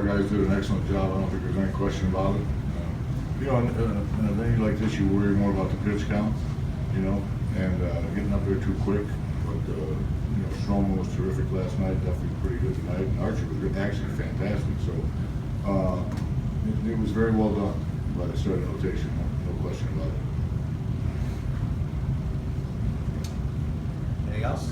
our guys did an excellent job. I don't think there's any question about it. You know, in a venue like this, you worry more about the pitch count, you know, and getting up there too quick. But you know, Stroman was terrific last night. Definitely pretty good tonight. And Archie was actually fantastic. So it was very well done by the starting rotation. No question about it. Anything else?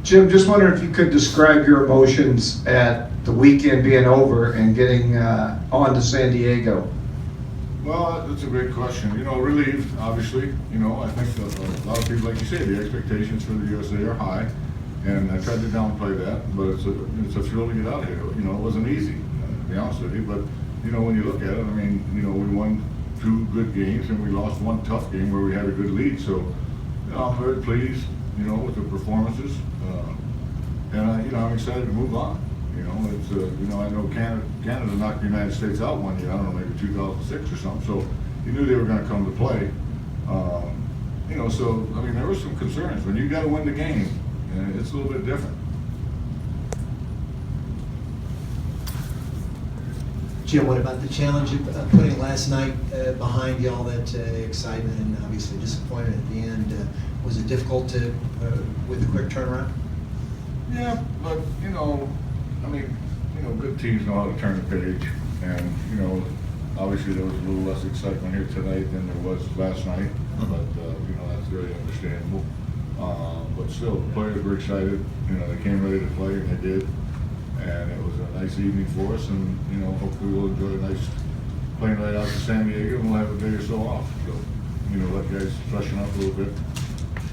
Jim, just wondering if you could describe your emotions at the weekend being over and getting on to San Diego. Well, that's a great question. You know, relieved, obviously. You know, I think a lot of people, like you say, the expectations for the USA are high, and I tried to downplay that, but it's a thrill to get out here. You know, it wasn't easy, to be honest with you, but, you know, when you look at it, I mean, you know, we won 2 good games, and we lost 1 tough game where we had a good lead, so, you know, I'm very pleased, you know, with the performances, and, you know, I'm excited to move on. You know, it's you know, I know Canada knocked the United States out one year. I don't know, maybe 2006 or something. So you knew they were going to come to play. You know, so I mean, there were some concerns when you got to win the game. It's a little bit different. Jim, what about the challenge of putting last night behind you, all that excitement and obviously disappointed at the end? Was it difficult to with the quick turnaround? Yeah, but you know, I mean, you know, good teams know how to turn the page, and you know, obviously there was a little less excitement here tonight than there was last night, but you know, that's very understandable. But still, the players were excited. You know, they came ready to play, and they did, and it was a nice evening for us. And you know, hopefully we'll enjoy a nice plane ride out to San Diego, and we'll have a day or so off. So, you know, let guys freshen up a little bit.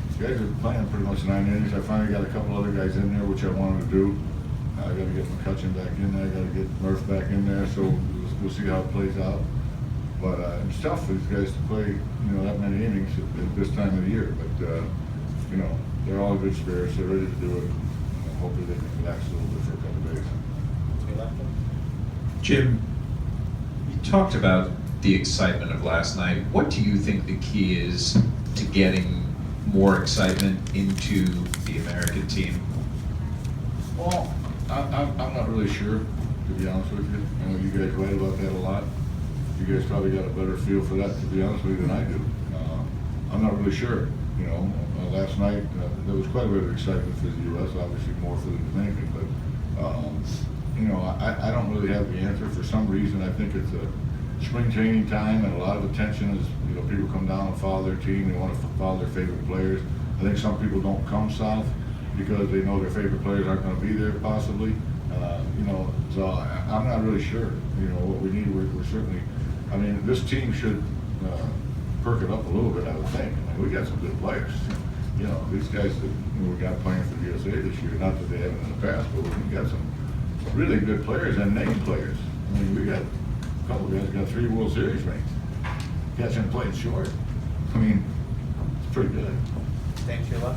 These guys are playing pretty much 9 innings. I finally got a couple other guys in there, which I wanted to do. I got to get McCutcheon back in there. I got to get Murph back in there. So we'll see how it plays out. But it's tough for these guys to play, you know, that many innings at this time of the year. But you know, they're all in good spirits. They're ready to do it. Hopefully they can relax a little bit for a couple of days. Jim, you talked about the excitement of last night. What do you think the key is to getting more excitement into the American team? Well, I'm not really sure, to be honest with you. I know you guys write about that a lot. You guys probably got a better feel for that, to be honest with you, than I do. I'm not really sure. You know, last night there was quite a bit of excitement for the U.S., obviously more for the Dominican, but you know, I don't really have the answer. For some reason, I think it's a spring training time, and a lot of attention is, you know, people come down and follow their team. They want to follow their favorite players. I think some people don't come south because they know their favorite players aren't going to be there possibly. You know, so I'm not really sure. You know, what we need, we're certainly, I mean, this team should perk it up a little bit, I would think. I mean, we got some good players. You know, these guys that we got playing for the USA this year, not that they haven't in the past, but we got some really good players and name players. I mean, we got a couple of guys got 3 World Series rings. Catching played short. I mean, it's pretty good. Thanks, Sheila.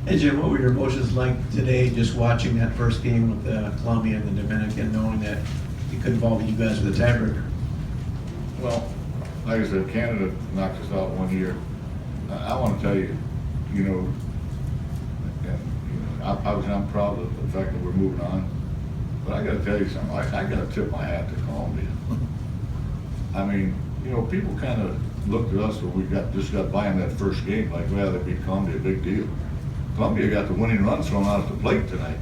Hey Jim, what were your emotions like today just watching that first game with Colombia and the Dominican, knowing that it could involve you guys with a tiebreaker? Well, like I said, Canada knocked us out one year. I want to tell you, you know, and, you know, obviously I'm proud of the fact that we're moving on. But I got to tell you something. I got to tip my hat to Colombia. I mean, you know, people kind of looked at us when we just got by in that first game, like, well, they beat Colombia, big deal. Colombia got the winning run thrown out at the plate tonight.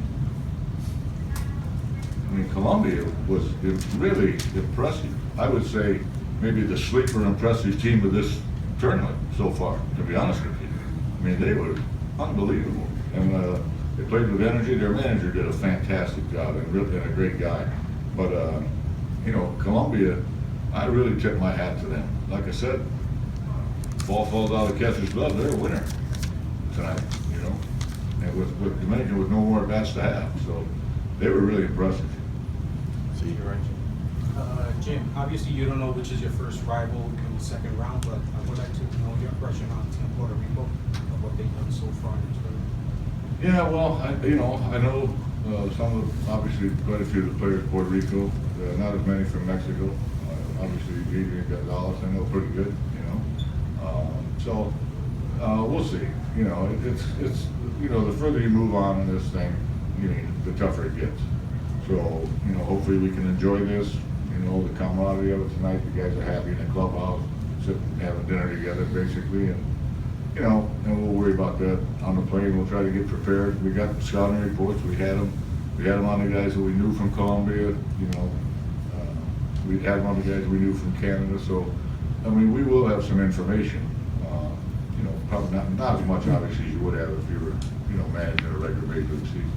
I mean, Colombia was really impressive. I would say maybe the sleeper impressive team of this tournament so far, to be honest with you. I mean, they were unbelievable. And they played with energy. Their manager did a fantastic job and really a great guy. But, you know, Colombia, I really tip my hat to them. Like I said, ball falls out of the catcher's glove, they're a winner tonight, you know. And with Dominican with no more bats to have. So they were really impressive. So you're right, Jim. Jim, obviously you don't know which is your first rival in the second round, but I would like to know your impression on Team Puerto Rico of what they've done so far in the tournament. Yeah, well, I know some of, obviously, quite a few of the players in Puerto Rico, not as many from Mexico. Obviously, Adrian Gonzalez, I know pretty good, you know. So we'll see. You know, it's you know, the further you move on in this thing, you know, tougher it gets. So, you know, hopefully we can enjoy this, you know, the camaraderie of it tonight. The guys are happy in the clubhouse, sitting, having dinner together, basically, and, you know, and we'll worry about that on the plane. We'll try to get prepared. We got scouting reports. We had them on the guys that we knew from Columbia, you know. We had them on the guys we knew from Canada. So, I mean, we will have some information. You know, probably not as much, obviously, as you would have if you were, you know, managing a regular Major League season.